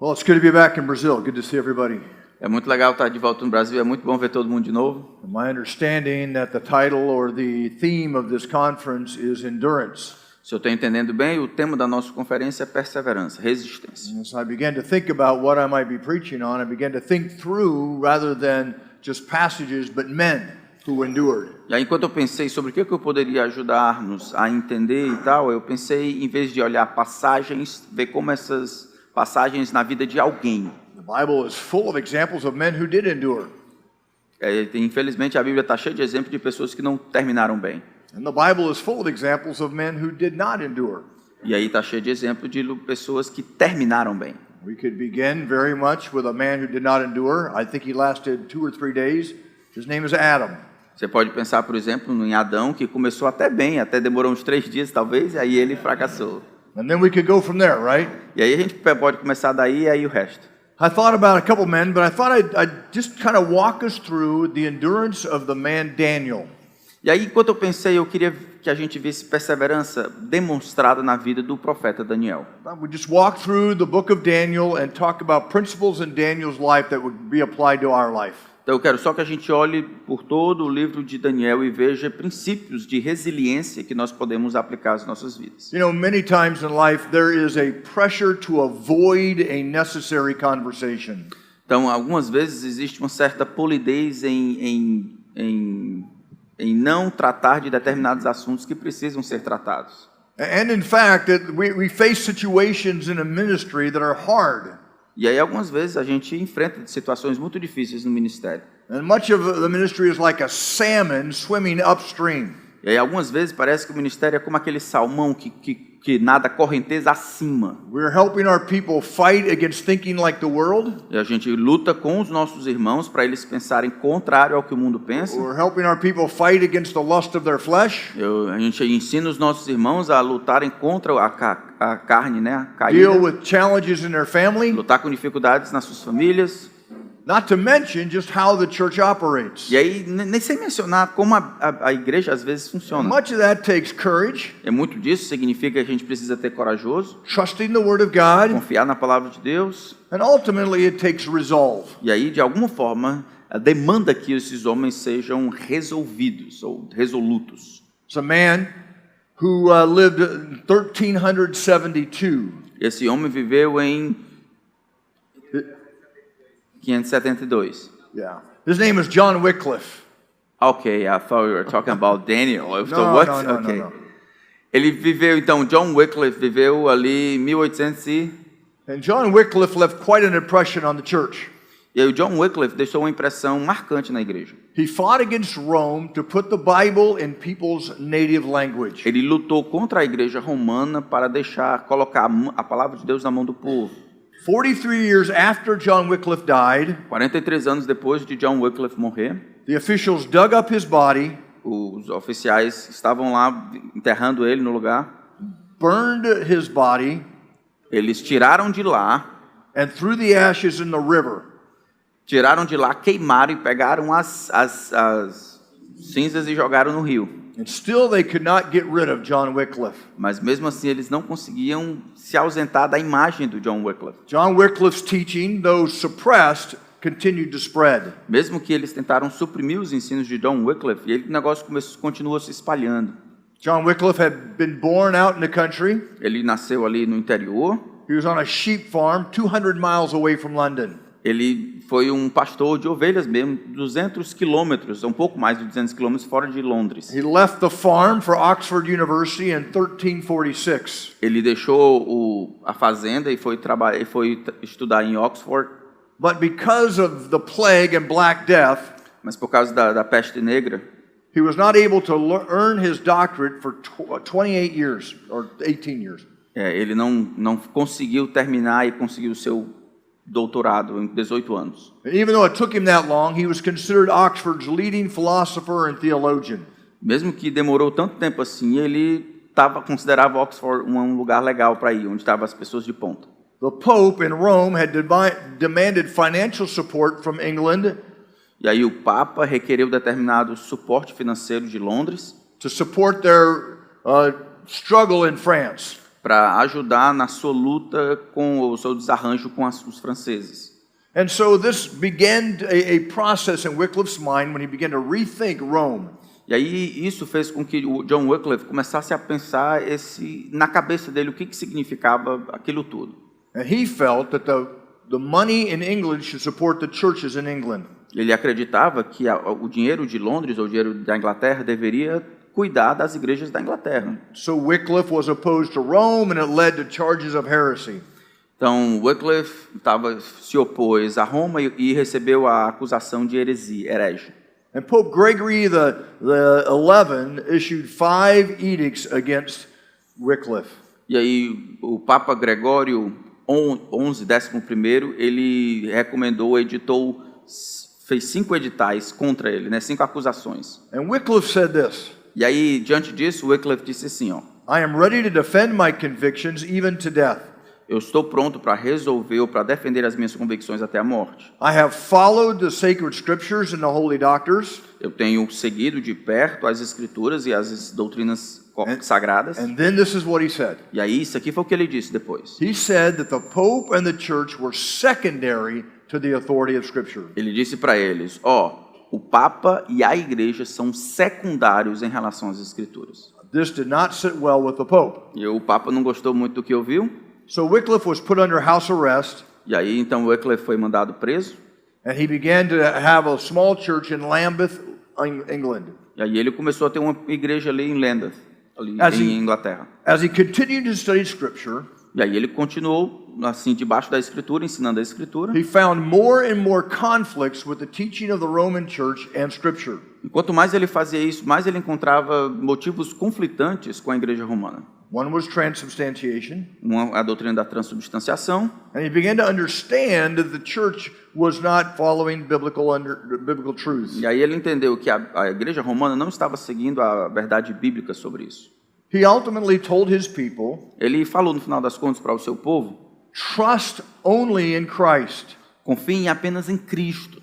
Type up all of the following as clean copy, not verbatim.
Well, it's good to be back in Brazil. Good to see everybody. É muito legal estar de volta no Brasil, é muito bom ver todo mundo de novo. My understanding that the title or the theme of this conference is endurance. Se eu estou entendendo bem, o tema da nossa conferência é perseverança, resistência. And so I began to think about what I might be preaching on. I began to think through rather than just passages, but men who endured. E aí, enquanto eu pensei sobre o que eu poderia ajudar-nos a entender e tal, eu pensei, em vez de olhar passagens, ver como essas passagens na vida de alguém. The Bible is full of examples of men who did endure. Infelizmente, a Bíblia está cheia de exemplos de pessoas que não terminaram bem. And the Bible is full of examples of men who did not endure. E aí está cheio de exemplos de pessoas que terminaram bem. We could begin very much with a man who did not endure. I think he lasted 2 or 3 days. His name is Adam. Você pode pensar, por exemplo, em Adão, que começou até bem, até demorou uns 3 dias talvez, e aí ele fracassou. And then we could go from there, right? E aí a gente pode começar daí e aí o resto. I thought about a couple men, but I thought I'd just kind of walk us through the endurance of the man Daniel. E aí, enquanto eu pensei, eu queria que a gente visse perseverança demonstrada na vida do profeta Daniel. We just walk through the book of Daniel and talk about principles in Daniel's life that would be applied to our life. Então eu quero só que a gente olhe por todo o livro de Daniel e veja princípios de resiliência que nós podemos aplicar às nossas vidas. You know, many times in life there is a pressure to avoid a necessary conversation. Então, algumas vezes existe uma certa polidez em não tratar de determinados assuntos que precisam ser tratados. And in fact, we face situations in a ministry that are hard. E aí, algumas vezes, a gente enfrenta situações muito difíceis no ministério. And much of the ministry is like a salmon swimming upstream. E aí, algumas vezes, parece que o ministério é como aquele salmão que nada correnteza acima. We're helping our people fight against thinking like the world. E a gente luta com os nossos irmãos para eles pensarem contrário ao que o mundo pensa. We're helping our people fight against the lust of their flesh. A gente ensina os nossos irmãos a lutarem contra a carne, né, a caída. Deal with challenges in their family. Lutar com dificuldades nas suas famílias. Not to mention just how the church operates. E aí, nem sem mencionar como a igreja às vezes funciona. Much of that takes courage. É muito disso, significa que a gente precisa ter corajoso, Trusting the word of God. confiar na palavra de Deus. And ultimately it takes resolve. E aí, de alguma forma, demanda que esses homens sejam resolvidos ou resolutos. It's a man who lived in 1372. Esse homem viveu em 572. Yeah. His name is John Wycliffe. Ok, I thought we were talking about Daniel. Eu estou, No, what? no, no, Ok. no, no. Ele viveu, então, John Wycliffe viveu ali em 1800 And John Wycliffe left quite an impression on the church. E aí o John Wycliffe deixou uma impressão marcante na igreja. He fought against Rome to put the Bible in people's native language. Ele lutou contra a igreja romana para colocar a palavra de Deus na mão do povo. 43 years after John Wycliffe died, 43 anos depois de John Wycliffe morrer, the officials dug up his body, os oficiais estavam lá enterrando ele no lugar. burned his body, Eles tiraram de lá, and threw the ashes in the river. queimaram e pegaram as cinzas e jogaram no rio. And still they could not get rid of John Wycliffe. Mas mesmo assim eles não conseguiam se ausentar da imagem do John Wycliffe. John Wycliffe's teaching, though suppressed, continued to spread. Mesmo que eles tentaram suprimir os ensinos de John Wycliffe, o negócio continuou se espalhando. John Wycliffe had been born out in the country. Ele nasceu ali no interior. He was on a sheep farm 200 miles away from London. Ele foi um pastor de ovelhas mesmo, 200 quilômetros, um pouco mais de 200 quilômetros fora de Londres. He left the farm for Oxford University in 1346. Ele deixou a fazenda e foi estudar em Oxford. But because of the plague and Black Death, Mas por causa da peste negra, he was not able to earn his doctorate for 28 years or 18 years. ele não conseguiu terminar e conseguiu o seu doutorado em 18 anos. And even though it took him that long, he was considered Oxford's leading philosopher and theologian. Mesmo que demorou tanto tempo assim, ele considerava Oxford um lugar legal para ir, onde estavam as pessoas de ponta. The Pope in Rome had demanded financial support from England E aí o Papa requereu determinado suporte financeiro de Londres to support their struggle in France. para ajudar na sua luta com o seu desarranjo com os franceses. And so this began a process in Wycliffe's mind when he began to rethink Rome. E aí isso fez com que o John Wycliffe começasse a pensar na cabeça dele o que significava aquilo tudo. And he felt that the money in England should support the churches in England. Ele acreditava que o dinheiro de Londres ou o dinheiro da Inglaterra deveria cuidar das igrejas da Inglaterra. So Wycliffe was opposed to Rome, and it led to charges of heresy. Então Wycliffe se opôs a Roma e recebeu a acusação de herege. And Pope Gregory the 11th issued 5 edicts against Wycliffe. E aí o Papa Gregório 11º, ele fez 5 editais contra ele, né, 5 acusações. And Wycliffe said this: E aí, diante disso, Wycliffe disse assim, ó: I am ready to defend my convictions even to death. Eu estou pronto para resolver ou para defender as minhas convicções até a morte. I have followed the sacred scriptures and the holy doctors. Eu tenho seguido de perto as escrituras e as doutrinas sagradas. And then this is what he said. E aí, isso aqui foi o que ele disse depois. He said that the Pope and the Church were secondary to the authority of Scripture. Ele disse para eles, o Papa e a Igreja são secundários em relação às escrituras. This did not sit well with the Pope. E o Papa não gostou muito do que ouviu. So Wycliffe was put under house arrest. E aí, então, Wycliffe foi mandado preso. And he began to have a small church in Lambeth, England. E aí ele começou a ter uma igreja ali em Lambeth, ali em Inglaterra. As he continued to study Scripture, e aí ele continuou assim debaixo da Escritura, ensinando a Escritura. He found more and more conflicts with the teaching of the Roman Church and Scripture. E quanto mais ele fazia isso, mais ele encontrava motivos conflitantes com a Igreja Romana. One was transubstantiation. A doutrina da transubstanciação. And he began to understand that the church was not following biblical truths. E aí ele entendeu que a Igreja Romana não estava seguindo a verdade bíblica sobre isso. He ultimately told his people, ele falou no final das contas para o seu povo: trust only in Christ. Confiem apenas em Cristo.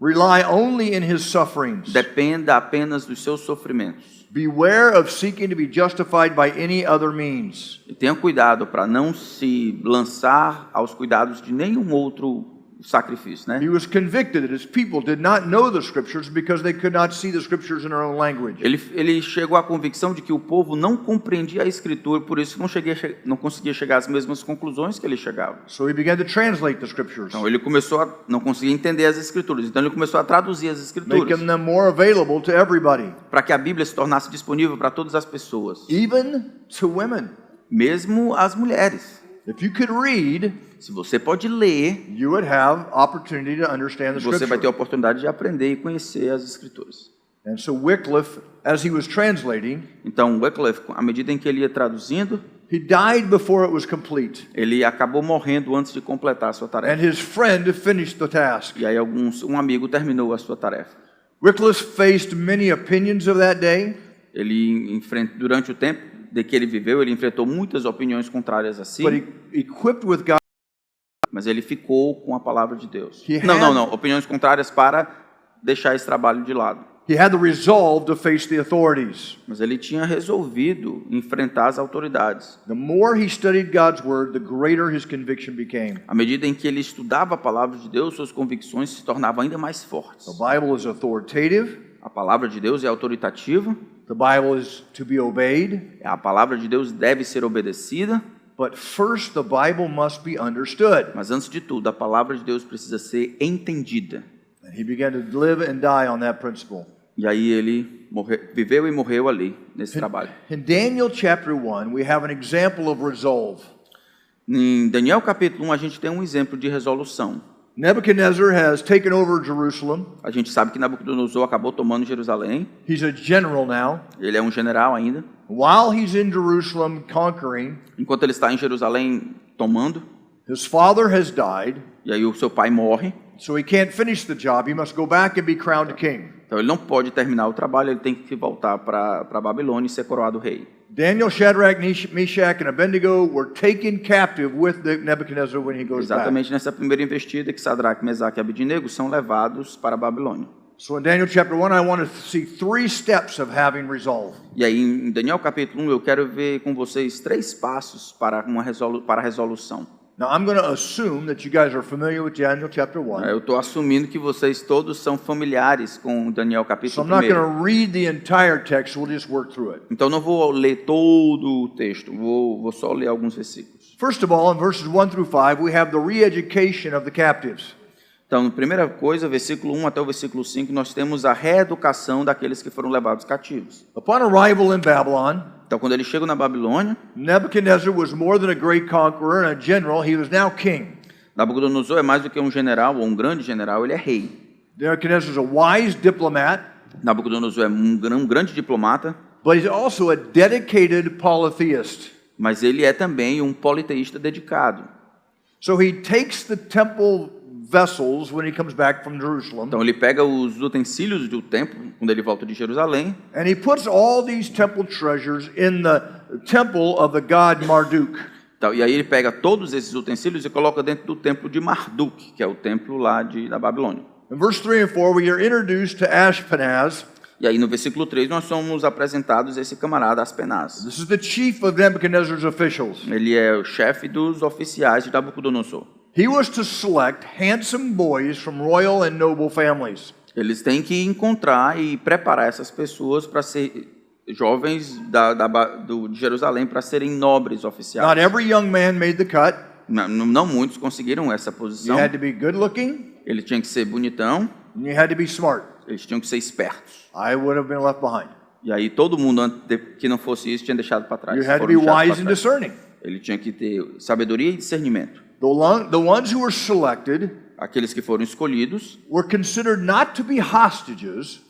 Rely only in his sufferings. Dependa apenas dos seus sofrimentos. Beware of seeking to be justified by any other means. E tenha cuidado para não se lançar aos cuidados de nenhum outro sacrifício, né? He was convicted that his people did not know the scriptures because they could not see the scriptures in their own language. Ele chegou à convicção de que o povo não compreendia a Escritura, por isso não conseguia chegar às mesmas conclusões que ele chegava. So he began to translate the scriptures. Então ele não conseguia entender as Escrituras, então ele começou a traduzir as Escrituras. Making them more available to everybody. Para que a Bíblia se tornasse disponível para todas as pessoas. Even to women. Mesmo as mulheres. If you could read, se você pode ler, you would have opportunity to understand the você vai ter a scripture. oportunidade de aprender e conhecer as Escrituras. And so Wycliffe, as he was translating, então Wycliffe, à medida em que ele ia traduzindo, he died before it was complete. Ele acabou morrendo antes de completar a sua tarefa. And his friend finished the task. E aí um amigo terminou a sua tarefa. Wycliffe faced many opinions of that day. Ele durante o tempo de que ele viveu, ele enfrentou muitas opiniões contrárias a si. But equipped with God. Mas ele ficou com a palavra de Deus. Não, opiniões contrárias para deixar esse trabalho de lado. He had the resolve to face the authorities. Mas ele tinha resolvido enfrentar as autoridades. The more he studied God's word, the greater his conviction became. À medida em que ele estudava a palavra de Deus, suas convicções se tornavam ainda mais fortes. The Bible is authoritative. A palavra de Deus é autoritativa. The Bible is to be obeyed. A palavra de Deus deve ser obedecida. But first the Bible must be understood. Mas antes de tudo, a palavra de Deus precisa ser entendida. And he began to live and die on that principle. E aí ele viveu e morreu ali nesse trabalho. In Daniel chapter 1, we have an example of resolve. Em Daniel capítulo 1, a gente tem um exemplo de resolução. Nebuchadnezzar has taken over Jerusalem. A gente sabe que Nabucodonosor acabou tomando Jerusalém. He's a general now. Ele é um general ainda. While he's in Jerusalem conquering, enquanto ele está em Jerusalém tomando, his father has died. E aí o seu pai morre. So he can't finish the job. He must go back and be crowned king. Então ele não pode terminar o trabalho, ele tem que voltar para Babilônia e ser coroado rei. Daniel, Shadrach, Meshach and Abednego were taken captive with Nebuchadnezzar when he goes back. Exatamente nessa primeira investida que Sadraque, Mesaque e Abednego são levados para a Babilônia. So in Daniel chapter 1, I want to see 3 steps of having resolve. E aí, em Daniel capítulo 1, eu quero ver com vocês 3 passos para a resolução. Now, I'm going to assume that you guys are familiar with Daniel chapter 1. Eu estou assumindo que vocês todos são familiares com Daniel So capítulo I'm not going 1. to read the entire text, we'll just work through it. Então, não vou ler todo o texto, vou só ler alguns versículos. First of all, in verses 1 through 5, we have the re-education of the captives. Então, primeira coisa, versículo 1 até o versículo 5, nós temos a reeducação daqueles que foram levados cativos. Upon arrival in Babylon, Então, quando eles chegam na Babilônia, Nebuchadnezzar was more than a great conqueror and a general, he was now king. Nabucodonosor é mais do que um general ou um grande general, ele é rei. Nebuchadnezzar is a wise diplomat, Nabucodonosor é um grande diplomata, but he's also a dedicated polytheist. mas ele é também um politeísta dedicado. So he takes the temple vessels when he comes back from Jerusalem, Então ele pega os utensílios do templo, quando ele volta de Jerusalém, and he puts all these temple treasures in the temple of the god Marduk. então, e aí ele pega todos esses utensílios e coloca dentro do templo de Marduk, que é o templo lá da Babilônia. In verse 3 and 4, we are introduced to Ashpenaz. E aí no versículo 3 nós somos apresentados a esse camarada Aspenaz. This is the chief of Nebuchadnezzar's officials. Ele é o chefe dos oficiais de Nabucodonosor. He was to select handsome boys from royal and noble families. Eles têm que encontrar e preparar essas pessoas para ser jovens de Jerusalém para serem nobres oficiais. Not every young man made the cut. Não muitos conseguiram essa You posição. had to be good looking, Ele tinha que ser bonitão, and you had to be smart. eles tinham que ser espertos. I would have been left behind. E aí todo mundo que não fosse isso tinha deixado para trás. You had to foram be deixados wise pra and trás. discerning. Ele tinha que ter sabedoria e discernimento. The ones who were selected Aqueles que foram escolhidos were considered not to be hostages,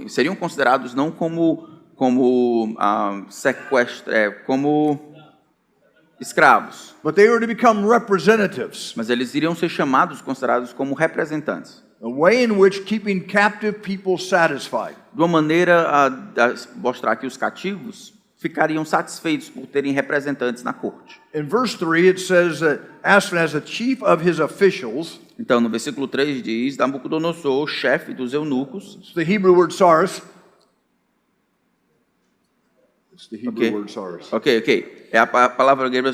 seriam considerados não como escravos, but they were to become representatives, mas eles iriam ser considerados como representantes, a way in which keeping captive people satisfied. de uma maneira a mostrar que os cativos ficariam satisfeitos por terem representantes na corte. In verse 3, it says that Ashpenaz, the chief of his officials, Então, no versículo 3 diz, Nabucodonosor, o chefe dos eunucos, it's the Hebrew word saras. It's the Hebrew Okay. word saras. ok, é a palavra grega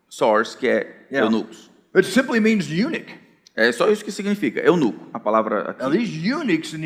sors, que é Yeah. eunucos. It simply means eunuch. É só isso que significa, eunuco, a palavra Now, aqui. these eunuchs in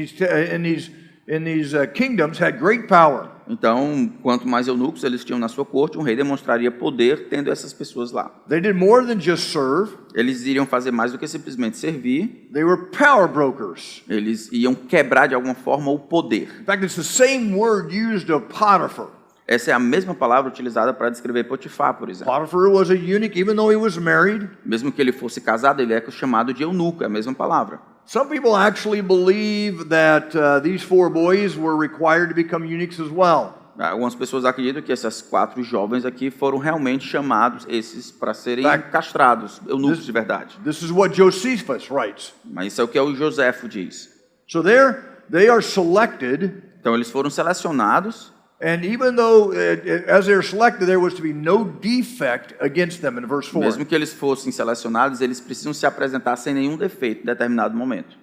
these kingdoms had great power. Então, quanto mais eunucos eles tinham na sua corte, um rei demonstraria poder tendo essas pessoas lá. They did more than just serve. Eles iriam fazer mais do que simplesmente servir, They were power brokers. eles iam quebrar de alguma forma o poder. In fact, it's the same word used of Potiphar. Essa é a mesma palavra utilizada para descrever Potifar, por exemplo. Potiphar was a eunuch, even though he was married. Mesmo que ele fosse casado, ele é chamado de eunuco, é a mesma palavra. Some people actually believe that these 4 boys were required to become eunuchs as well. Algumas pessoas acreditam que esses 4 jovens aqui foram realmente chamados, esses, para serem Fact. castrados, eunucos de verdade. This is what Josephus writes. Mas isso é o que o Joséfo diz. So they are selected, Então eles foram selecionados, and even though as they were selected, there was to be no defect against them in verse 4. mesmo que eles fossem selecionados, eles precisam se apresentar sem nenhum defeito em determinado momento.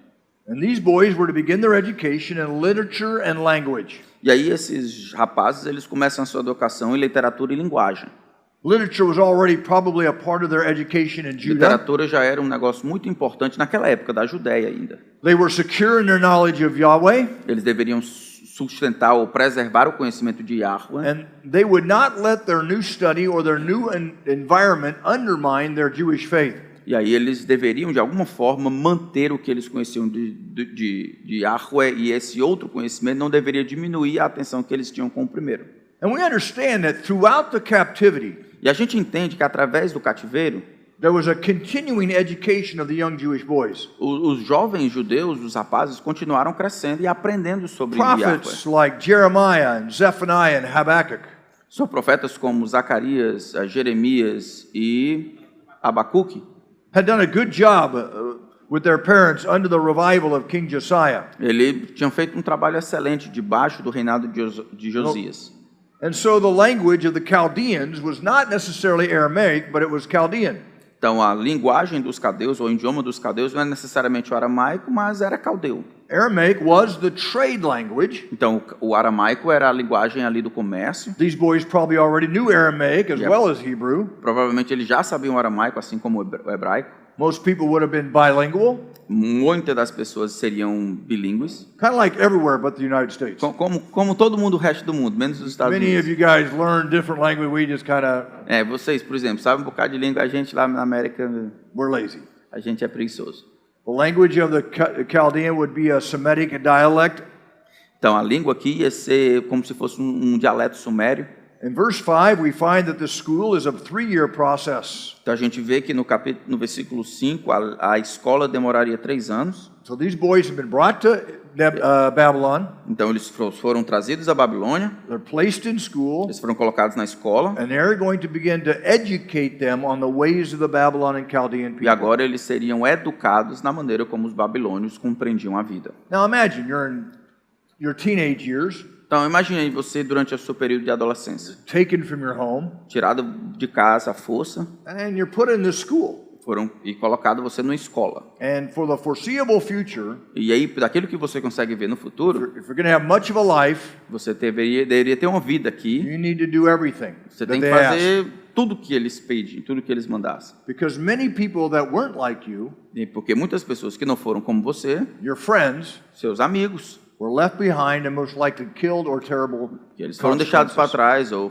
And these boys were to begin their education in literature and language. E aí esses rapazes, eles começam a sua educação em literatura e linguagem. Literature was already probably a part of their education in Judah. Literatura já era um negócio muito importante naquela época da Judéia ainda. They were secure in their knowledge of Yahweh, Eles deveriam sustentar ou preservar o conhecimento de Yahweh, and they would not let their new study or their new environment undermine their Jewish faith. e aí eles deveriam de alguma forma manter o que eles conheciam de Yahweh, e esse outro conhecimento não deveria diminuir a atenção que eles tinham com o primeiro. And we understand that throughout the captivity, E a gente entende que através do cativeiro, there was a continuing education of the young Jewish boys. os jovens judeus, os rapazes, continuaram crescendo e aprendendo sobre Yahweh. Prophets like Jeremiah and Zephaniah and Habakkuk São profetas como Zacarias, Jeremias e Abacuque had done a good job with their parents under the revival of King Josiah. Ele tinham feito um trabalho excelente debaixo do reinado de Josias. And so the language of the Chaldeans was not necessarily Aramaic, but it was Chaldean. Então, a linguagem dos caldeus, ou o idioma dos caldeus, não é necessariamente o aramaico, mas era caldeu. Aramaic was the trade language. Então, o aramaico era a linguagem ali do comércio. These boys probably already knew Aramaic as well as Hebrew. Provavelmente eles já sabiam o aramaico, assim como o hebraico. Most people would have been bilingual, Muitas das pessoas seriam bilíngues, kind of like everywhere but the United States. como todo mundo, o resto do mundo, menos os Estados Many of Unidos. you guys learn different language. We just kind of, Vocês, por exemplo, sabem um bocado de língua, a gente lá na América, we're lazy. a gente é preguiçoso. The language of the Chaldean would be a Semitic dialect. Então, a língua aqui ia ser como se fosse um dialeto sumério. In verse 5, we find that the school is a 3-year process. Então, a gente vê que no versículo 5, a escola demoraria 3 anos. So these boys have been brought to Babylon. Então, eles foram trazidos à Babilônia, They're placed in school, eles foram colocados na escola, and they're going to begin to educate them on the ways of the Babylonian Chaldean e people. agora eles seriam educados na maneira como os babilônios compreendiam a vida. Now imagine you're in your teenage years, Então, imagine você durante o seu período de adolescência, taken from your home, tirado de casa à força, and you're put in this school. e colocado você numa escola. And for the foreseeable future, E aí, daquilo que você consegue ver no futuro, if you're going to have much of a life, você deveria ter uma vida aqui. you need to do everything Você that tem que they ask. fazer tudo que eles pedem, tudo que eles mandassem. Because many people that weren't like you, E porque muitas pessoas que não foram como você, your friends, seus amigos, were left behind and most likely killed or terrible que eles foram deixados para consequences. trás ou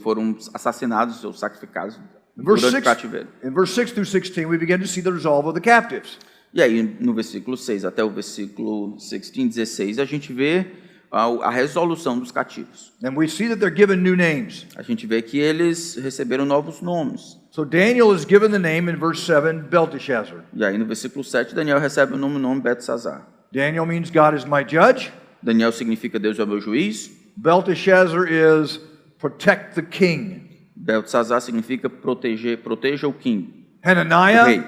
foram assassinados ou sacrificados In verse durante o 6 cativeiro. in verse 6 through 16, we begin to see the resolve of the captives. E aí, no versículo 6 até o versículo 16, a gente vê a resolução dos cativos. And we see that they're given new names. A gente vê que eles receberam novos nomes. So Daniel is given the name in verse 7, Belteshazzar. E aí, no versículo 7, Daniel recebe o nome Belsazar. Daniel means God is my judge. Daniel significa Deus é o meu juiz. Belteshazzar is protect the king. Belsazar significa proteja o king. O Hananiah, rei.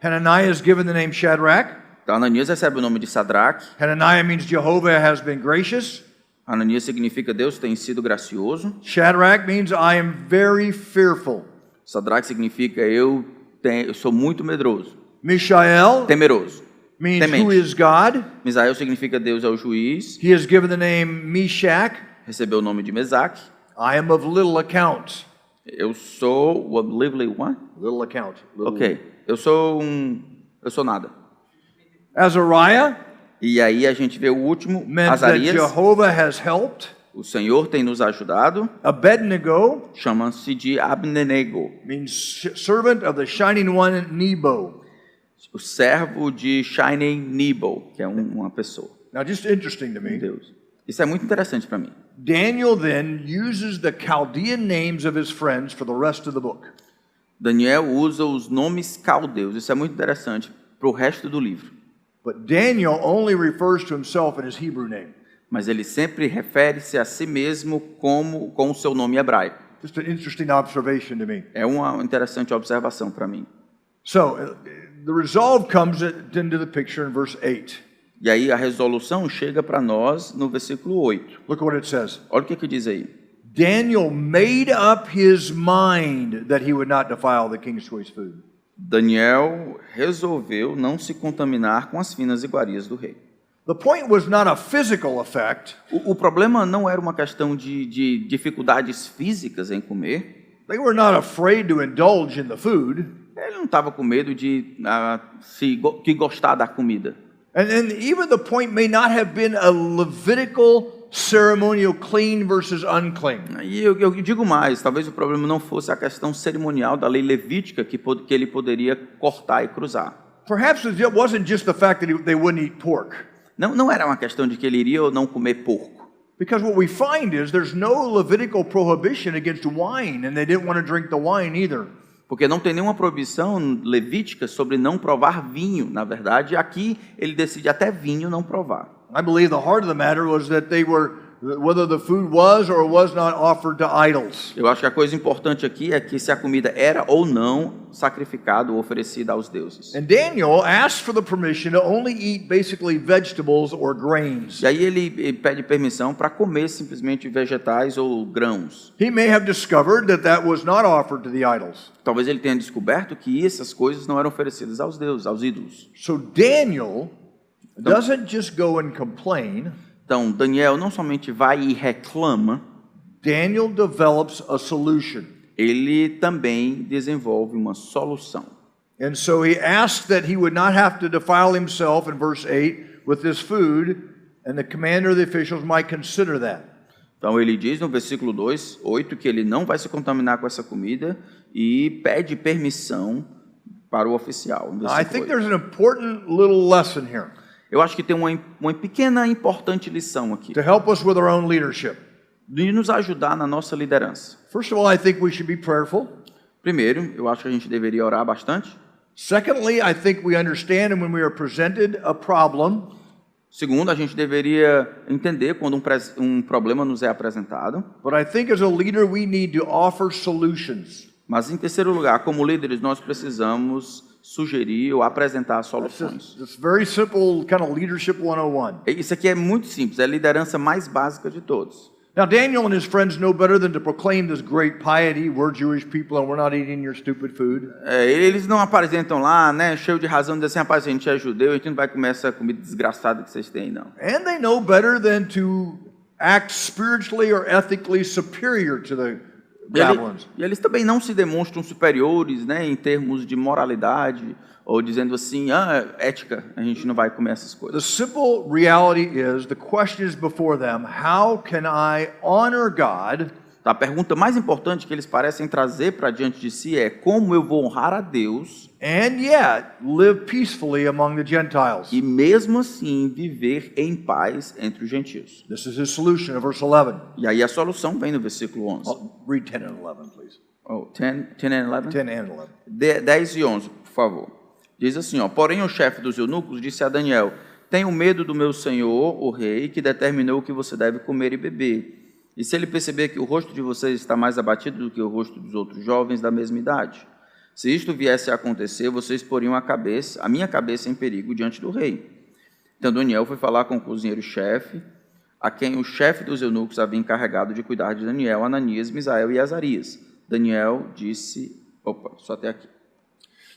Hananiah is given the name Shadrach. Então, Ananias recebe o nome de Sadraque. Hananiah means Jehovah has been gracious. Ananias significa Deus tem sido gracioso. Shadrach means I am very fearful. Sadraque significa eu sou muito medroso, Mishael temeroso. means Temente. who is God. Misael significa Deus é o juiz. He is given the name Meshach. Recebeu o nome de Mesaque. I am of little account. Eu sou what? Little account. Little. Ok. Eu sou nada. Azariah E aí a gente vê o último, meant that Azarias. Jehovah has helped. O Senhor tem nos ajudado. Abednego Chama-se de Abnenego, means servant of the shining one Nebo. o servo de Shining Nebo, que é uma pessoa, Now, just interesting to um me. Deus. Isso é muito interessante para mim. Daniel then uses the Chaldean names of his friends for the rest of the book. Daniel usa os nomes caldeus. Isso é muito interessante para o resto do livro. But Daniel only refers to himself in his Hebrew name. Mas ele sempre refere-se a si mesmo com o seu nome hebraico. Just an interesting observation to me. É uma interessante observação para mim. So, the resolve comes into the picture in verse 8. E aí a resolução chega para nós no versículo 8. Look what it says. Olha o que diz aí. Daniel made up his mind that he would not defile the king's choice food. Daniel resolveu não se contaminar com as finas iguarias do rei. The point was not a physical effect. O problema não era uma questão de dificuldades físicas em comer. They were not afraid to indulge in the food. Ele não estava com medo de gostar da comida. And even the point may not have been a Levitical ceremonial clean versus unclean. E eu digo mais, talvez o problema não fosse a questão cerimonial da lei levítica que ele poderia cortar e cruzar. Perhaps it wasn't just the fact that they wouldn't eat pork. Não era uma questão de que ele iria ou não comer porco. Because what we find is there's no Levitical prohibition against wine, and they didn't want to drink the wine either. Porque não tem nenhuma proibição levítica sobre não provar vinho. Na verdade, aqui ele decide até vinho não provar. I believe the heart of the matter was that they were whether the food was or was not offered to idols. Eu acho que a coisa importante aqui é que se a comida era ou não sacrificada ou oferecida aos deuses. And Daniel asked for the permission to only eat basically vegetables or grains. E aí ele pede permissão para comer simplesmente vegetais ou grãos. He may have discovered that was not offered to the idols. Talvez ele tenha descoberto que essas coisas não eram oferecidas aos deuses, aos ídolos. So Daniel doesn't just go and complain. Então, Daniel não somente vai e reclama, Daniel develops a solution. ele também desenvolve uma solução. And so he asks that he would not have to defile himself in verse 8 with this food, and the commander of the officials might consider that. Então ele diz no versículo 8, que ele não vai se contaminar com essa comida e pede permissão para o oficial. No Now, I versículo think 8. there's an important little lesson here Eu acho que tem uma pequena importante lição aqui, to help us with our own leadership. de nos ajudar na nossa liderança. First of all, I think we should be prayerful. Primeiro, eu acho que a gente deveria orar bastante. Secondly, I think we understand when we are presented a problem, Segundo, a gente deveria entender quando um problema nos é apresentado. but I think as a leader we need to offer solutions. Mas, em terceiro lugar, como líderes, nós precisamos sugerir ou apresentar soluções. It's very simple kind of leadership 101. Isso aqui é muito simples, é a liderança mais básica de todos. Now, Daniel and his friends know better than to proclaim this great piety. We're Jewish people and we're not eating your stupid food. Eles não apresentam lá, né, cheio de razão, dizem assim, rapaz, a gente é judeu, a gente não vai comer essa comida desgraçada que vocês têm, não. And they know better than to act spiritually or ethically superior to the Babylons. E eles também não se demonstram superiores, né, em termos de moralidade, ou dizendo assim, ética, a gente não vai comer essas The coisas. simple reality is, the question is before them, how can I honor God A pergunta mais importante que eles parecem trazer para diante de si é como eu vou honrar a Deus and yet live peacefully among the Gentiles? e mesmo assim viver em paz entre os gentios. This is his solution in verse 11. E aí a solução vem no versículo 11. Read 10 and 11, please. 10 and 11? 10 and 11. 10 e 11, por favor. Diz assim, porém o chefe dos eunucos disse a Daniel, tenho medo do meu senhor, o rei, que determinou o que você deve comer e beber. E se ele perceber que o rosto de vocês está mais abatido do que o rosto dos outros jovens da mesma idade? Se isto viesse a acontecer, vocês poriam a minha cabeça em perigo diante do rei. Então Daniel foi falar com o cozinheiro-chefe, a quem o chefe dos eunucos havia encarregado de cuidar de Daniel, Ananias, Misael e Azarias. Daniel disse... só até aqui.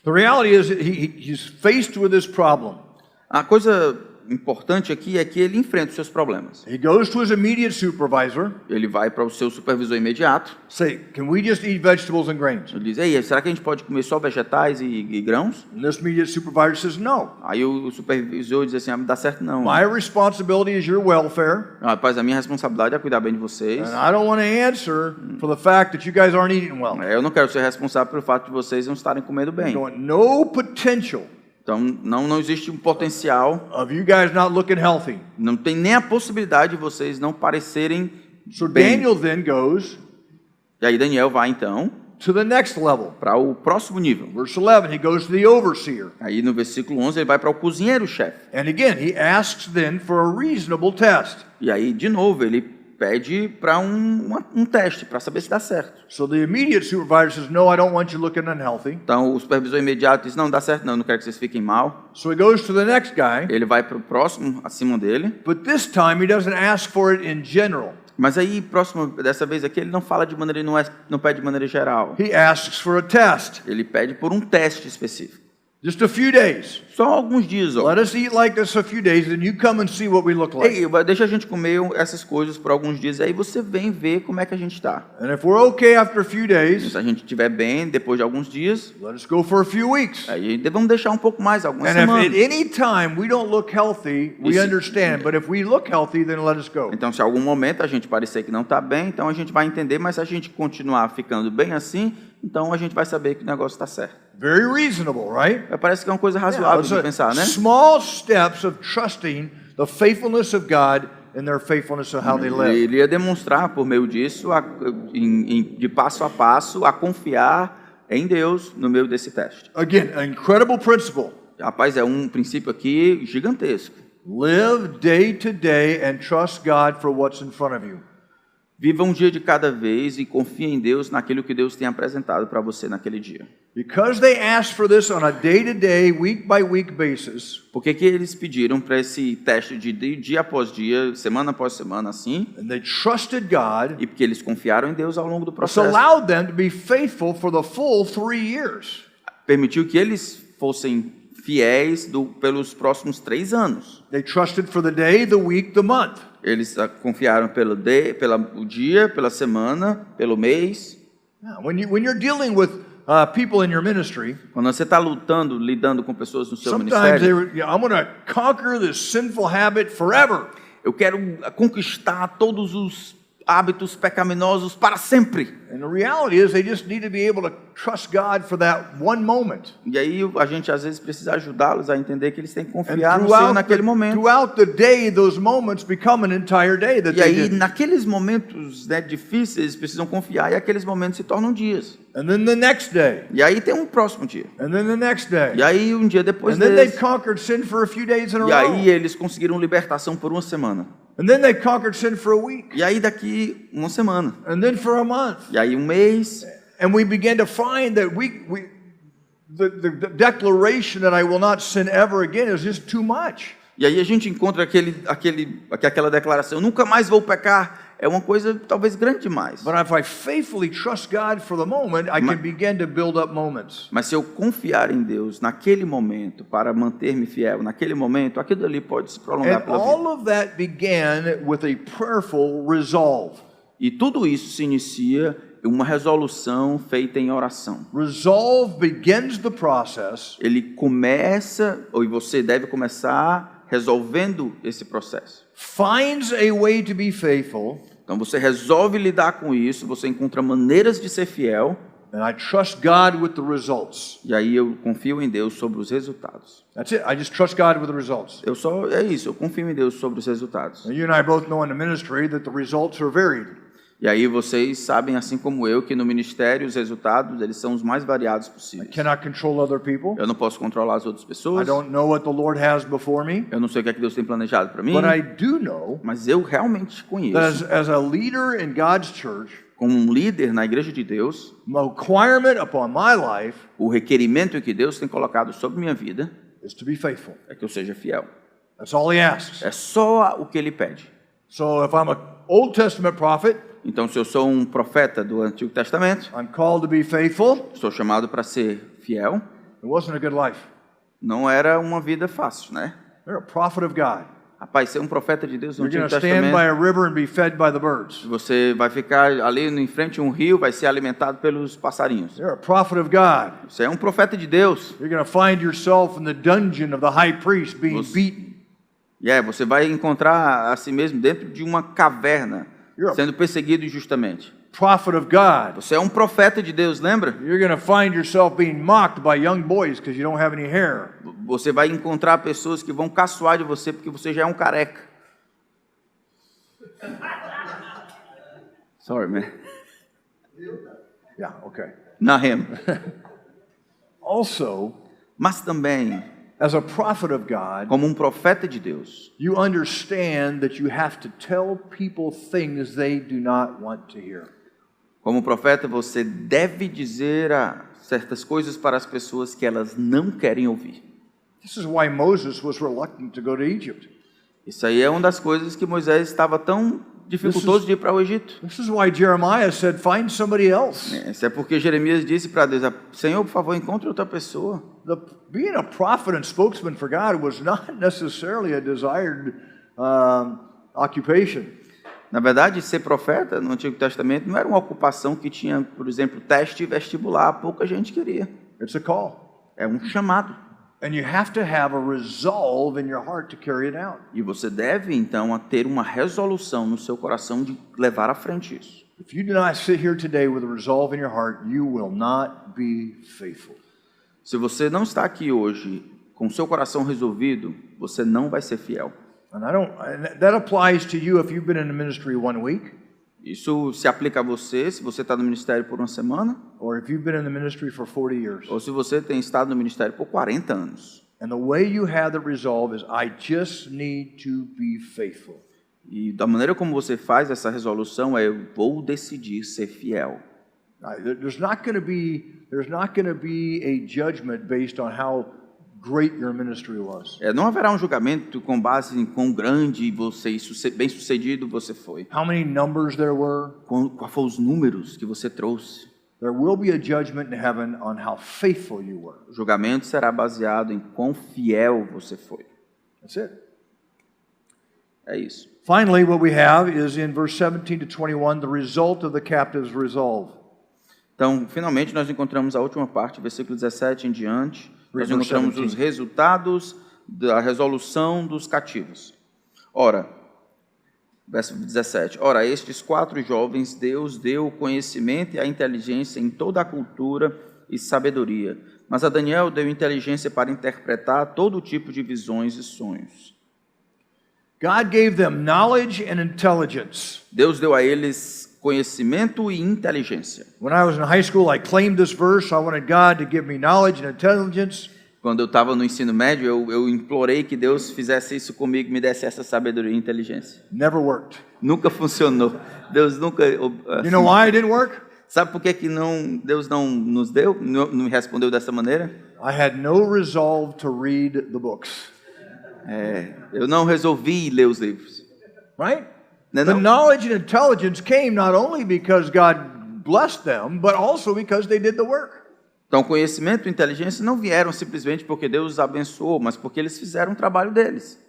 The reality is he's faced with this problem. A coisa importante aqui é que ele enfrenta os seus problemas. He goes to his immediate supervisor. Ele vai para o seu supervisor imediato. Say, can we just eat vegetables and grains? Ele diz, ei, será que a gente pode comer só vegetais e grãos? And this immediate supervisor says, no. Aí o supervisor diz assim, não dá certo não. My responsibility is your welfare. Rapaz, a minha responsabilidade é cuidar bem de vocês. And I don't want to answer for the fact that you guys aren't eating well. Eu não quero ser responsável pelo fato de vocês não estarem comendo bem. No potential Então, não existe um potencial, of you guys not looking healthy. não tem nem a possibilidade de vocês não parecerem So bem. Daniel then goes E aí Daniel vai então to the next level. para o próximo nível. Verse 11, he goes to the overseer. Aí no versículo 11 ele vai para o cozinheiro-chefe. And again, he asks then for a reasonable test. E aí, de novo, ele pede para um teste, para saber se dá certo. So the immediate supervisor says, no, I don't want you looking unhealthy. Então o supervisor imediato diz, não dá certo não quero que vocês fiquem mal. So he goes to the next guy, Ele vai para o próximo, acima dele. but this time he doesn't ask for it in general. Mas aí, dessa vez aqui, ele não fala de maneira, não pede de maneira geral. He asks for a test. Ele pede por um teste específico. Just a few days. Só alguns dias, ó. Let us eat like this a few days, and you come and see what we look like. Ei, deixa a gente comer essas coisas por alguns dias, aí você vem ver como é que a gente está. And if we're okay after a few days, Se a gente estiver bem, depois de alguns dias, let us go for a few weeks. aí vamos deixar um pouco mais, algumas And if semanas. at any time we don't look healthy, we Isso. understand. But if we look healthy, then let us go. Então, se em algum momento a gente parecer que não está bem, então a gente vai entender, mas se a gente continuar ficando bem assim, então a gente vai saber que o negócio está certo. Very reasonable, right? Parece que é uma coisa razoável It's de a pensar, né? small steps of trusting the faithfulness of God and their faithfulness of how they live. Ele ia demonstrar por meio disso, de passo a passo, a confiar em Deus no meio desse teste. Again, an incredible principle. Rapaz, é um princípio aqui gigantesco. Live day to day and trust God for what's in front of you. Viva um dia de cada vez e confie em Deus naquilo que Deus tem apresentado para você naquele dia. Because they asked for this on a day-to-day, week-by-week basis, Por que que eles pediram para esse teste de dia após dia, semana após semana, assim? and they trusted God, E porque eles confiaram em Deus ao longo do this processo. allowed them to be faithful for the full 3 years. Permitiu que eles fossem fiéis pelos próximos 3 anos. They trusted for the day, the week, the month. Eles confiaram pelo dia, pela semana, pelo mês. Now, when you're dealing with people in your ministry, Quando você está lidando com pessoas no seu sometimes ministério, I'm going to conquer this sinful habit forever. eu quero conquistar todos os hábitos pecaminosos para sempre. And the reality is they just need to be able to trust God for that one moment. E aí a gente às vezes precisa ajudá-los a entender que eles têm que And confiar no Senhor naquele momento. throughout the day, those moments become an entire day that E they aí did. naqueles momentos, né, difíceis, eles precisam confiar e aqueles momentos se tornam dias. And then the next day, E aí tem um próximo dia. and then the next day. E aí um dia depois And then they desse. conquered sin for a few days in a E aí row. eles conseguiram libertação por uma semana. And then they conquered sin for a week. E aí daqui uma semana. And then for a month. E aí um mês. And we began to find that the declaration that I will not sin ever again is just too much. E aí a gente encontra aquela declaração, nunca mais vou pecar, é uma coisa talvez grande demais. But if I faithfully trust God for the moment, I can begin to build up moments. Mas se eu confiar em Deus naquele momento, para manter-me fiel naquele momento, aquilo ali pode se prolongar And pela vida. all of that began with a prayerful resolve. E tudo isso se inicia em uma resolução feita em oração. Resolve begins the process Ele começa, ou você deve começar resolvendo esse processo. finds a way to be faithful, Então você resolve lidar com isso, você encontra maneiras de ser fiel, and I trust God with the results. e aí eu confio em Deus sobre os resultados. That's it. I just trust God with the results. É isso, eu confio em Deus sobre os resultados. Now, you and I both know in the ministry that the results are varied. E aí vocês sabem, assim como eu, que no ministério os resultados eles são os mais variados I possíveis. cannot control other people. Eu não posso controlar as outras I pessoas, don't know what the Lord has before me. eu não sei o que é que Deus tem planejado para mim, But I do know mas eu realmente that conheço, as a leader in God's church, como um líder na igreja de Deus, the requirement upon my life o requerimento que Deus tem colocado sobre minha vida is to be faithful. é que eu seja fiel. That's all He asks. É só o que Ele pede. So if I'm an Old Testament prophet, Então, se eu sou um profeta do Antigo Testamento, I'm called to be faithful. sou chamado para ser fiel, It wasn't a good life. não era uma vida fácil, né? You're a prophet of God. Rapaz, ser um profeta de Deus no You're going Antigo to stand by Testamento, a river and be fed by the birds. você vai ficar ali em frente a um rio, vai ser alimentado pelos passarinhos. You're a prophet of God. Você é um profeta de Deus. You're going to find yourself in the dungeon of the high priest being beaten. E você vai encontrar a si mesmo dentro de uma caverna, sendo perseguido injustamente. Prophet of God. Você é um profeta de Deus, lembra? You're going to find yourself being mocked by young boys because you don't have any hair. Você vai encontrar pessoas que vão caçoar de você porque você já é um careca. Sorry, man. Yeah, okay. Not him. Also, Mas também, as a prophet of God, como um profeta de Deus, you understand that you have to tell people things they do not want to hear. como profeta, você deve dizer certas coisas para as pessoas que elas não querem ouvir. This is why Moses was reluctant to go to Egypt. Isso aí é uma das coisas que Moisés estava tão dificultoso de ir para o Egito. This is why Jeremiah said, find somebody else. Isso é porque Jeremias disse para Deus, Senhor, por favor, encontre outra pessoa. Being a prophet and spokesman for God was not necessarily a desired occupation. Na verdade, ser profeta no Antigo Testamento não era uma ocupação que tinha, por exemplo, teste vestibular, pouca gente queria. It's a call. É um chamado. And you have to have a resolve in your heart to carry it out. E você deve, então, ter uma resolução no seu coração de levar à frente isso. If you do not sit here today with a resolve in your heart, you will not be faithful. Se você não está aqui hoje com o seu coração resolvido, você não vai ser fiel. And that applies to you if you've been in the ministry 1 week, Isso se aplica a você, se você está no ministério por uma semana, or if you've been in the ministry for 40 years. ou se você tem estado no ministério por 40 anos. And the way you have the resolve is, I just need to be faithful. E da maneira como você faz essa resolução é: eu vou decidir ser fiel. There's not going to be a judgment based on how great your ministry was. Não haverá um julgamento com base em quão grande você, bem sucedido você foi. How many numbers there were. Quais foram os números que você trouxe. There will be a judgment in heaven on how faithful you were. O julgamento será baseado em quão fiel você foi. That's it. É isso. Finally, what we have is in verse 17 to 21, the result of the captive's resolve. Então, finalmente, nós encontramos a última parte, versículo 17 em diante. Nós Verse encontramos 17. os resultados da resolução dos cativos. Ora, verso 17. Ora, a estes 4 jovens Deus deu o conhecimento e a inteligência em toda a cultura e sabedoria. Mas a Daniel deu inteligência para interpretar todo tipo de visões e sonhos. God gave them knowledge and intelligence. Deus deu a eles conhecimento e inteligência. When I was in high school, I claimed this verse. I wanted God to give me knowledge and intelligence. Quando eu estava no ensino médio, eu implorei que Deus fizesse isso comigo, me desse essa sabedoria e inteligência. Never worked. Nunca funcionou. Deus nunca... You know why it didn't work? Sabe por que Deus não nos deu? Não respondeu dessa maneira? I had no resolve to read the books. Eu não resolvi ler os livros. Right? Não é The não? knowledge and intelligence came not only because God blessed them, but also because they did the work. Então, conhecimento e inteligência não vieram simplesmente porque Deus os abençoou, mas porque eles fizeram o trabalho deles.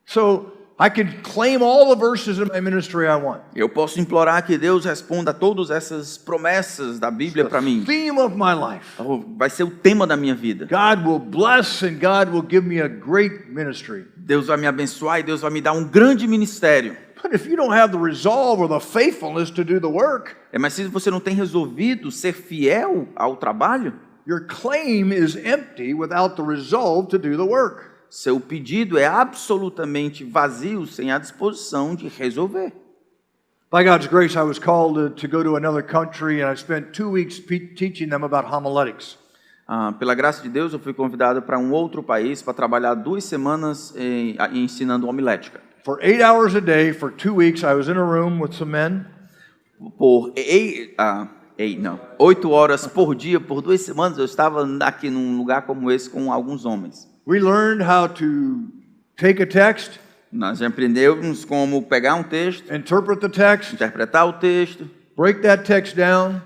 So I can claim all the verses in my ministry I want. Eu posso implorar que Deus responda a todas essas promessas da Bíblia para mim. Theme of my life. Vai ser o tema da minha vida. God will bless and God will give me a great ministry. Deus vai me abençoar e Deus vai me dar um grande ministério. But if you don't have the resolve or the faithfulness to do the work, Mas se você não tem resolvido ser fiel ao trabalho, your claim is empty without the resolve to do the work. seu pedido é absolutamente vazio, sem a disposição de resolver. By God's grace, I was called to go to another country, and I spent 2 weeks teaching them about homiletics. Pela graça de Deus, eu fui convidado para um outro país para trabalhar 2 semanas ensinando homilética. For 8 hours a day, for 2 weeks, I was in a room with some men. Por 8 horas por dia, por 2 semanas, eu estava aqui num lugar como esse com alguns homens. We learned how to take a text, Nós aprendemos como pegar um texto, interpret the text, interpretar o texto, break that text down,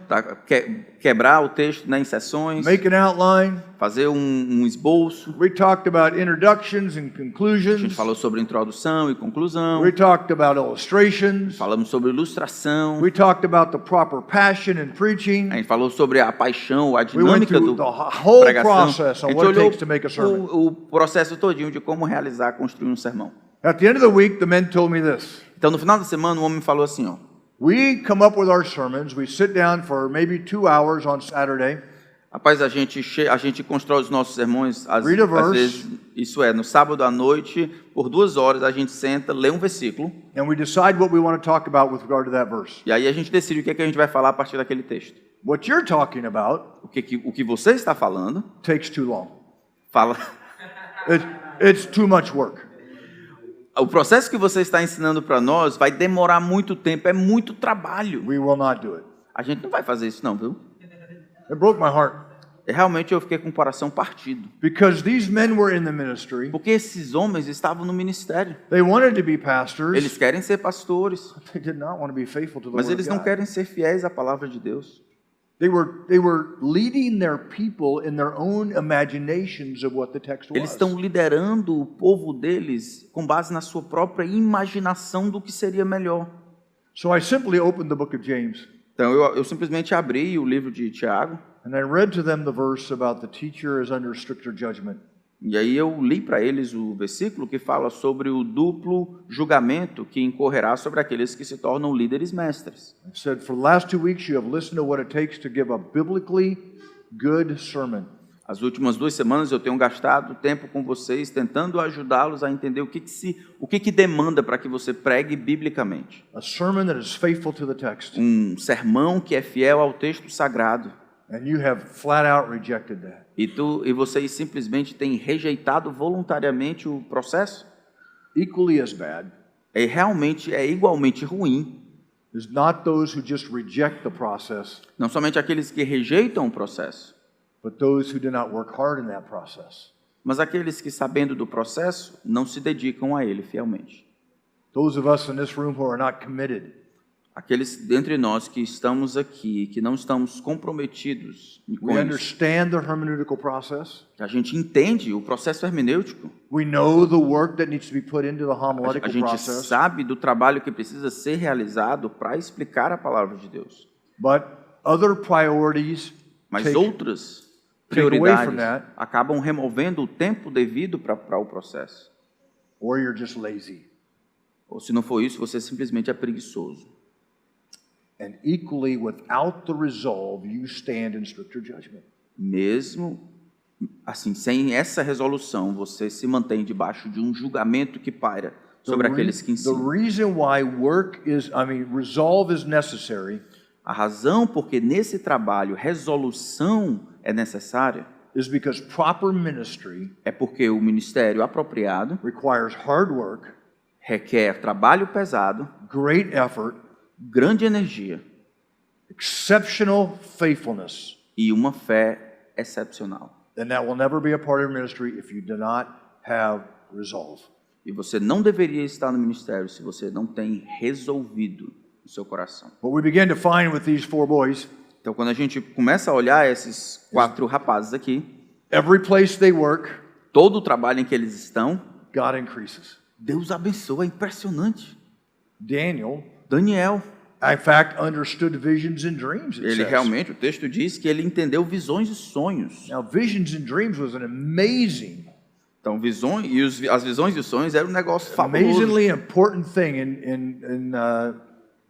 quebrar o texto em seções, make an outline. fazer um esboço. We talked about introductions and A gente conclusions. falou sobre introdução e conclusão. We talked about illustrations. Falamos sobre ilustração. We talked about the proper passion in preaching. A gente falou sobre a paixão, a We went dinâmica through do the whole pregação. process A on gente what it olhou takes to make a sermon. o processo todinho de como realizar, construir um sermão. At the end of the week, the men told me this. Então, no final da semana, um homem falou assim, ó: We come up with our sermons. We sit down for maybe 2 hours on Saturday. rapaz, a gente constrói os nossos sermões, às Read a verse. vezes, isso é, no sábado à noite, por 2 horas, a gente senta, lê um versículo, And we decide what we want to talk about with regard to that verse. e aí a gente decide o que é que a gente vai falar a partir daquele texto. What you're talking about O que você está falando, takes too long. fala... It's too much work. O processo que você está ensinando para nós vai demorar muito tempo, é muito trabalho. We will not do it. A gente não vai fazer isso não, viu? It broke my heart. Realmente eu fiquei com o coração partido. Because these men were in the ministry. Porque esses homens estavam no ministério. They wanted to be pastors. Eles querem ser pastores, They did not want to be faithful to the mas word eles of não God. querem ser fiéis à palavra de Deus. They were leading their people in their own imaginations of what the text was. Eles estão liderando o povo deles com base na sua própria imaginação do que seria melhor. So I simply opened the book of James Então eu simplesmente abri o livro de Tiago, and I read to them the verse about the teacher is under stricter judgment. e aí eu li para eles o versículo que fala sobre o duplo julgamento que incorrerá sobre aqueles que se tornam líderes mestres. I said, for the last 2 weeks you have listened to what it takes to give a biblically good sermon. As últimas 2 semanas eu tenho gastado tempo com vocês tentando ajudá-los a entender o que demanda para que você pregue biblicamente. A sermon that is faithful to the text. Um sermão que é fiel ao texto sagrado. And you have flat out rejected that. E vocês simplesmente têm rejeitado voluntariamente o processo? Equally as bad É igualmente ruim. is not those who just reject the process, Não somente aqueles que rejeitam o processo, but those who do not work hard in that process. mas aqueles que, sabendo do processo, não se dedicam a ele fielmente. Those of us in this room who are not committed, Aqueles dentre nós que estamos aqui, que não estamos comprometidos we com isso, understand the hermeneutical process. a gente entende o processo hermenêutico, We know the work that needs to be put into the a homiletical gente process. sabe do trabalho que precisa ser realizado para explicar a palavra de Deus. But other priorities Mas take, outras take away prioridades from that, acabam removendo o tempo devido para o processo. or you're just lazy. Ou se não for isso, você simplesmente é preguiçoso. And equally, without the resolve, you stand in stricter judgment. Mesmo assim, sem essa resolução, você se mantém debaixo de um julgamento que paira sobre aqueles que The ensinam. reason why resolve is necessary A razão porque nesse trabalho resolução é necessária is because proper ministry é porque o ministério apropriado requires hard work, requer trabalho pesado, great effort, grande energia exceptional faithfulness. e uma fé excepcional. And that will never be a part of ministry if you do not have resolve. E você não deveria estar no ministério se você não tem resolvido no seu coração. What we begin to find with these 4 boys, Então, quando a gente começa a olhar esses 4 rapazes aqui, every place they work, todo o trabalho em que eles estão, God increases. Deus abençoa, é impressionante. Daniel, Daniel, in fact, understood visions and dreams. It ele says. realmente, o texto diz que ele entendeu visões e sonhos. Now, visions and dreams was an amazing, Então, visões e as visões e os sonhos eram um negócio fabuloso. amazingly important thing in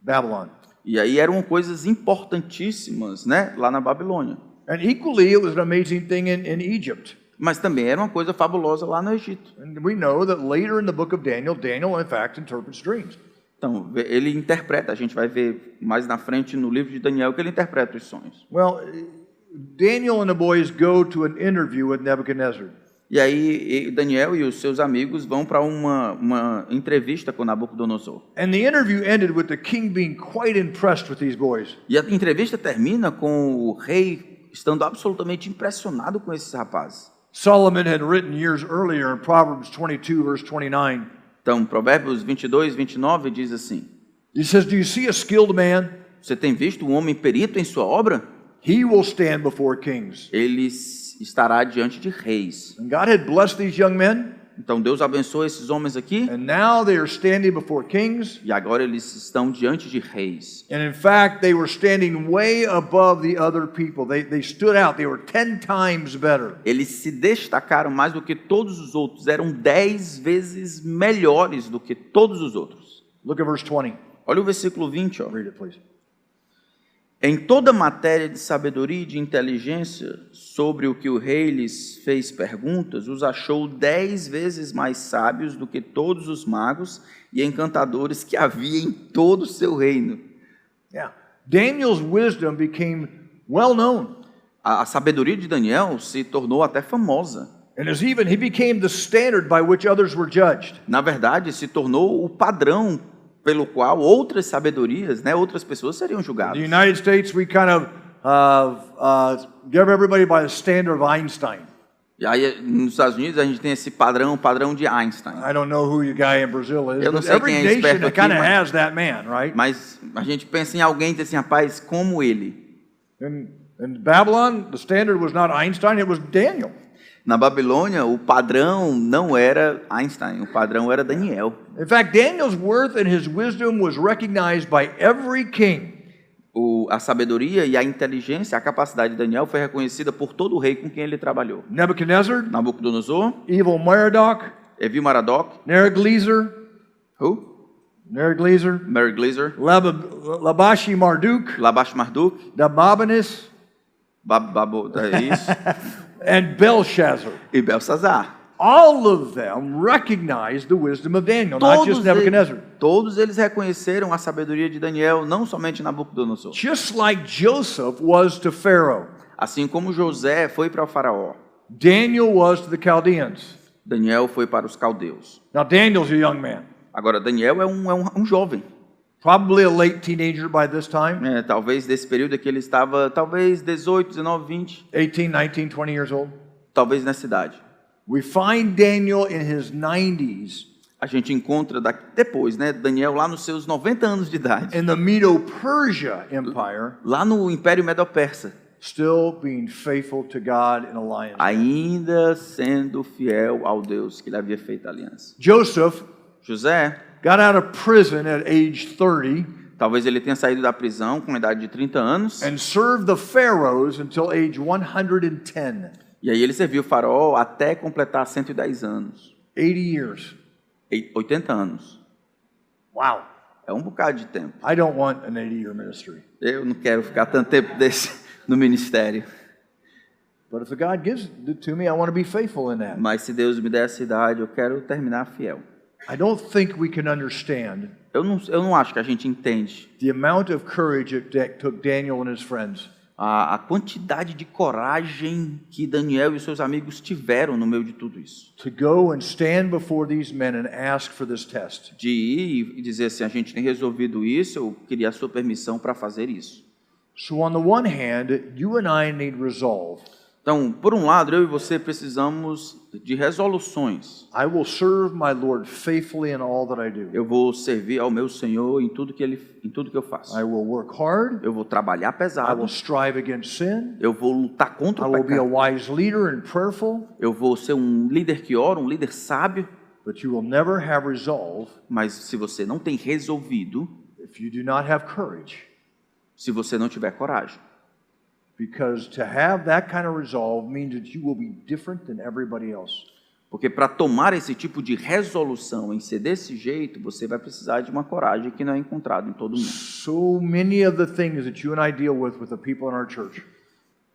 Babylon. E aí eram coisas importantíssimas, né, lá na Babilônia. And equally, it was an amazing thing in Egypt. Mas também era uma coisa fabulosa lá no Egito. And we know that later in the book of Daniel, Daniel, in fact, interprets dreams. Então, ele interpreta, a gente vai ver mais na frente no livro de Daniel que ele interpreta os sonhos. Well, Daniel and the boys go to an interview with Nebuchadnezzar. E aí Daniel e os seus amigos vão para uma entrevista com Nabucodonosor. And the interview ended with the king being quite impressed with these boys. E a entrevista termina com o rei estando absolutamente impressionado com esses rapazes. Solomon had written years earlier in Proverbs 22, verse 29. Então, Provérbios 22, 29 diz assim: He says, "Do you see a skilled man? Você tem visto um homem perito em sua obra? He will stand before kings." Ele estará diante de reis. And God had blessed these young men, Então, Deus abençoa esses homens aqui and now they are standing before kings. e agora eles estão diante de reis. And in fact, they were standing way above the other people. They stood out. They were 10 times better. Eles se destacaram mais do que todos os outros, eram 10 vezes melhores do que todos os outros. Look at verse 20. Olha o versículo 20, ó. Read it, please. Em toda matéria de sabedoria e de inteligência, sobre o que o rei lhes fez perguntas, os achou 10 vezes mais sábios do que todos os magos e encantadores que havia em todo o seu reino. Yeah. Daniel's wisdom became well known. A sabedoria de Daniel se tornou até famosa. And he became the standard by which others were judged. Na verdade, se tornou o padrão pelo qual outras sabedorias, né, outras pessoas seriam In julgadas. the United States, we kind of give everybody by the standard of Einstein. E aí, nos Estados Unidos, a gente tem esse padrão de Einstein. I don't know who the guy in Brazil is, Eu não but sei every quem é nation esperto that aqui, kind of mas- has that man, right? Mas a gente pensa em alguém e diz assim, rapaz, como ele. In Babylon, the standard was not Einstein, it was Daniel. Na Babilônia, o padrão não era Einstein, o padrão era Daniel. In fact, Daniel's worth and his wisdom was recognized by every king. A sabedoria e a inteligência, a capacidade de Daniel foi reconhecida por todo o rei com quem ele trabalhou. Nebuchadnezzar, Nabucodonosor, evil Merodach, Evil-Merodach, Neriglezer, Mereglizer, Labashi Marduk, Labash-Marduk, Dababanis, é isso, and Belshazzar. e Belsazar. All of them recognized the wisdom of Daniel, not just Nebuchadnezzar. Todos eles reconheceram a sabedoria de Daniel, não somente Nabucodonosor. Just like Joseph was to Pharaoh. Assim como José foi para o faraó, Daniel was to the Chaldeans. Daniel foi para os caldeus. Now, Daniel's a young man, Agora, Daniel é um jovem. probably a late teenager by this time, Talvez desse período que ele estava, talvez 18, 19, 20, 18, 19, 20 years old. talvez nessa idade. We find Daniel in his 90s A gente encontra depois, né, Daniel lá nos seus 90 anos de idade, in the Medo-Persia Empire, lá no Império Medo-Persa, still being faithful to God in alliance. ainda sendo fiel ao Deus que lhe havia feito a aliança. Joseph José, got out of prison at age 30 talvez ele tenha saído da prisão com a idade de 30 anos, and served the pharaohs until age 110. e aí ele serviu o faraó até completar 110 anos, 80 years. 80 anos. Wow. É um bocado de tempo. I don't want an 80-year ministry. Eu não quero ficar tanto tempo desse no ministério. But if God gives it to me, I want to be faithful in that. Mas se Deus me der essa idade, eu quero terminar fiel. I don't think we can understand Eu não acho que a gente entende the amount of courage it took Daniel and his friends a quantidade de coragem que Daniel e seus amigos tiveram no meio de tudo isso. to go and stand before these men and ask for this test. De ir e dizer assim, a gente tem resolvido isso, eu queria a sua permissão para fazer isso. So on the one hand, you and I need resolve. Então, por um lado, eu e você precisamos de resoluções. I will serve my Lord faithfully in all that I do. Eu vou servir ao meu Senhor em tudo que eu faço. I will work hard. Eu vou trabalhar I pesado. will strive against sin. Eu vou lutar contra I o will be a pecado. wise leader and prayerful. Eu vou ser um líder que ora, um líder sábio. But you will never have resolve Mas se você não tem resolvido, if you do not have courage. se você não tiver coragem. Because to have that kind of resolve means that you will be different than everybody else. Porque para tomar esse tipo de resolução em ser desse jeito, você vai precisar de uma coragem que não é encontrada em todo mundo. So many of the things that you and I deal with the people in our church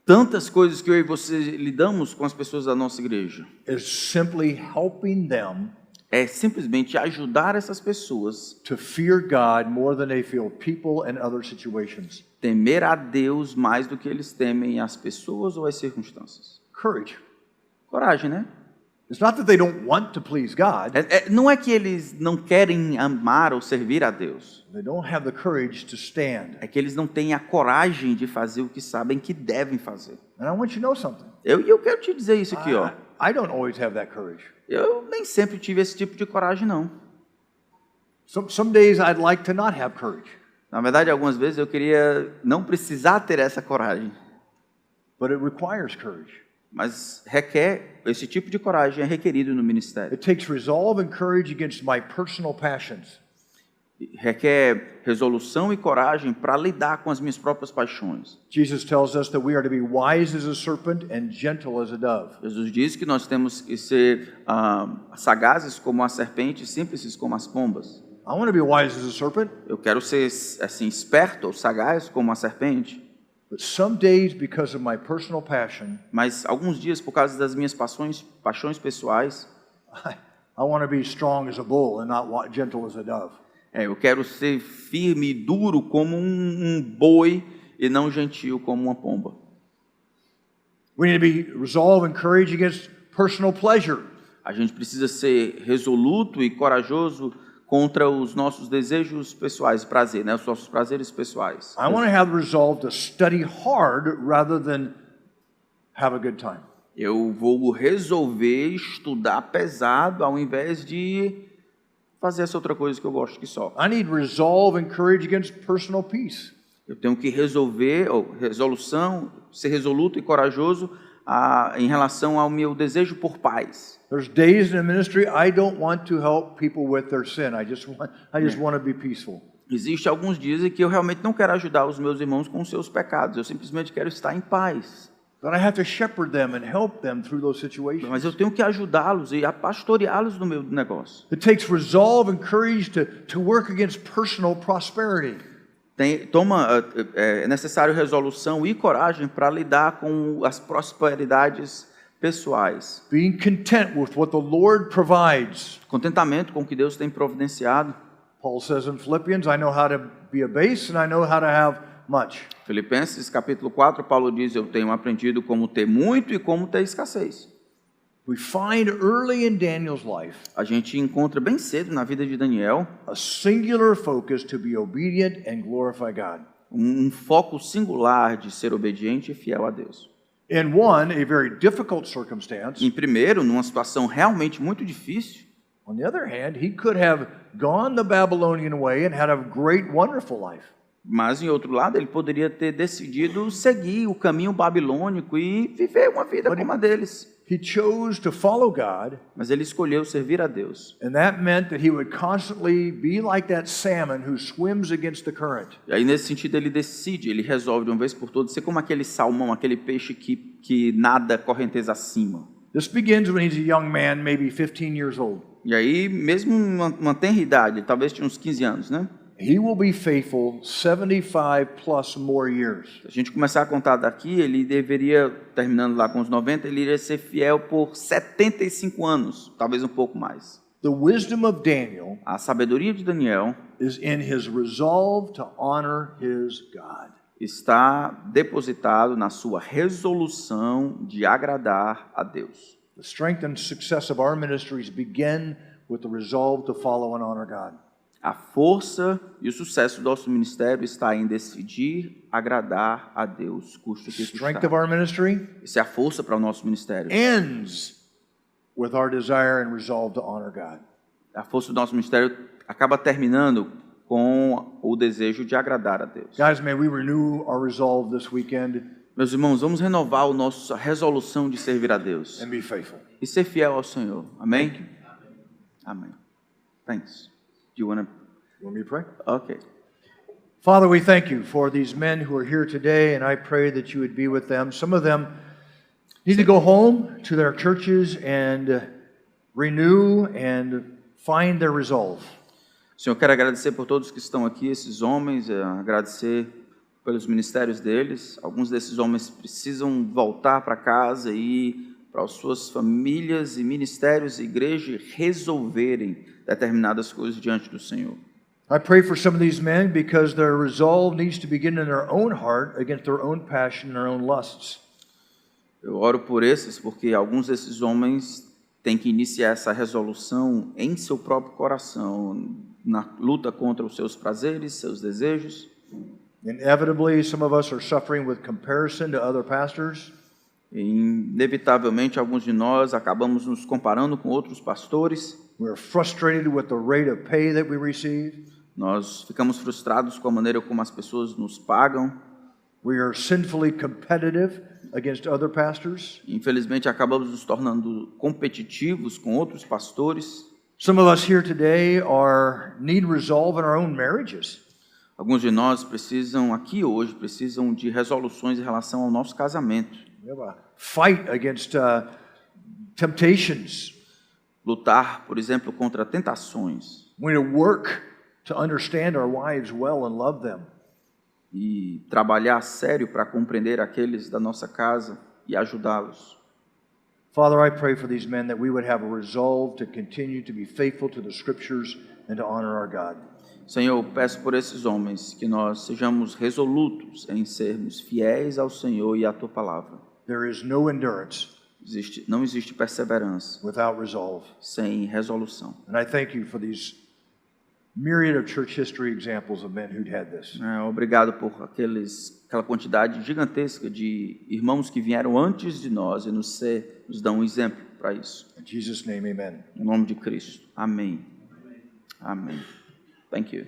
Tantas coisas que eu e você lidamos com as pessoas da nossa igreja. is simply helping them É simplesmente ajudar essas pessoas to fear God more than they feel people and other situations. temer a Deus mais do que eles temem as pessoas ou as circunstâncias. Courage. Coragem, né? It's not that they don't want to please God. Não é que eles não querem amar ou servir a Deus. They don't have the courage to stand. É que eles não têm a coragem de fazer o que sabem que devem fazer. And I want you to know something. Eu quero te dizer isso aqui, ó. I don't always have that courage. Eu nem sempre tive esse tipo de coragem, não. Some days I'd like to not have courage. Na verdade, algumas vezes eu queria não precisar ter essa coragem. But it requires courage. Mas esse tipo de coragem é requerido no ministério. It takes resolve and courage against my personal passions. Requer resolução e coragem para lidar com as minhas próprias paixões. Jesus tells us that we are to be wise as a serpent and gentle as a dove. Jesus diz que nós temos que ser sagazes como a serpente e simples como as pombas. I want to be wise as a serpent, Eu quero ser assim esperto ou sagaz como a serpente, but some days because of my personal passion, mas alguns dias por causa das minhas paixões pessoais, I want to be strong as a bull and not gentle as a dove. eu quero ser firme e duro como um boi e não gentil como uma pomba. We need to be resolve and courage against personal pleasure. A gente precisa ser resoluto e corajoso contra os nossos desejos pessoais, prazer, né? Os nossos prazeres pessoais. I want to have the resolve to study hard rather than have a good time. Eu vou resolver estudar pesado ao invés de fazer essa outra coisa que eu gosto que só. I need resolve and courage against personal peace. Eu tenho que ser resoluto e corajoso em relação ao meu desejo por paz. There's days in the ministry I don't want to help people with their sin. I just want to be peaceful. Existem alguns dias em que eu realmente não quero ajudar os meus irmãos com os seus pecados. Eu simplesmente quero estar em paz. But I have to shepherd them and help them through those situations. Mas eu tenho que ajudá-los e pastoreá-los no meu negócio. It takes resolve and courage to work against personal prosperity. É necessário resolução e coragem para lidar com as prosperidades pessoais. Being content with what the Lord provides. Contentamento com o que Deus tem providenciado. Paul says in Philippians, I know how to be abased and I know how to have much. Filipenses capítulo 4, Paulo diz, eu tenho aprendido como ter muito e como ter escassez. We find early in Daniel's life A gente encontra bem cedo na vida de Daniel a singular focus to be obedient and glorify God. um foco singular de ser obediente e fiel a Deus. In one, a very difficult circumstance. Em primeiro, numa situação realmente muito difícil, On the other hand, he could have gone the Babylonian way and had a great, wonderful life. mas em outro lado, ele poderia ter decidido seguir o caminho babilônico e viver uma vida como a deles. He chose to follow God, Mas ele escolheu servir a Deus. and that meant that he would constantly be like that salmon who swims against the current. E aí, nesse sentido, ele decide, ele resolve de uma vez por todas ser como aquele salmão, aquele peixe que nada correnteza acima. This begins when he's a young man, maybe 15 years old. E aí, mesmo uma tenra idade, talvez tinha uns 15 anos, né? He will be faithful 75 plus more years. Se a gente começar a contar daqui, ele deveria, terminando lá com os 90, ele iria ser fiel por 75 anos, talvez um pouco mais. The wisdom of Daniel A sabedoria de Daniel is in his resolve to honor his God. está depositado na sua resolução de agradar a Deus. The strength and success of our ministries begin with the resolve to follow and honor God. A força e o sucesso do nosso ministério está em decidir agradar a Deus, custe o que Strength of custar. our ministry Essa é a força para o nosso ministério. ends with our desire and resolve to honor God. A força do nosso ministério acaba terminando com o desejo de agradar a Deus. Guys, may we renew our resolve this weekend Meus irmãos, vamos renovar a nossa resolução de servir a Deus and be faithful. e ser fiel ao Senhor. Amém? Amém. Thanks. Do you want to? You want me to pray? Okay. Father, we thank you for these men who are here today, and I pray that you would be with them. Some of them need to go home to their churches and renew and find their resolve. Senhor, quero agradecer por todos que estão aqui, esses homens, agradecer pelos ministérios deles. Alguns desses homens precisam voltar para casa e para as suas famílias e ministérios e igreja resolverem determinadas coisas diante do Senhor. I pray for some of these men because their resolve needs to begin in their own heart against their own passion and their own lusts. Eu oro por esses porque alguns desses homens têm que iniciar essa resolução em seu próprio coração, na luta contra os seus prazeres, seus desejos. Inevitably, some of us are suffering with comparison to other pastors. E, inevitavelmente, alguns de nós acabamos nos comparando com outros pastores. We're frustrated with the rate of pay that we receive. Nós ficamos frustrados com a maneira como as pessoas nos pagam. We are sinfully competitive against other pastors. Infelizmente, acabamos nos tornando competitivos com outros pastores. Some of us here today need resolve in our own marriages. Alguns de nós aqui hoje, precisam de resoluções em relação ao nosso casamento. We have a fight against temptations. Lutar, por exemplo, contra tentações. We need to work to understand our wives well and love them. E trabalhar sério para compreender aqueles da nossa casa e ajudá-los. Father, I pray for these men that we would have a resolve to continue to be faithful to the Scriptures and to honor our God. Senhor, eu peço por esses homens que nós sejamos resolutos em sermos fiéis ao Senhor e à Tua Palavra. There is no endurance Não existe perseverança without resolve. sem resolução. And I thank you for these myriad of church history examples of men who'd had this. Obrigado por aquela quantidade gigantesca de irmãos que vieram antes de nós e nos dão um exemplo para isso. In Jesus' name, amen. Em nome de Cristo. Amém. Amém. Thank you.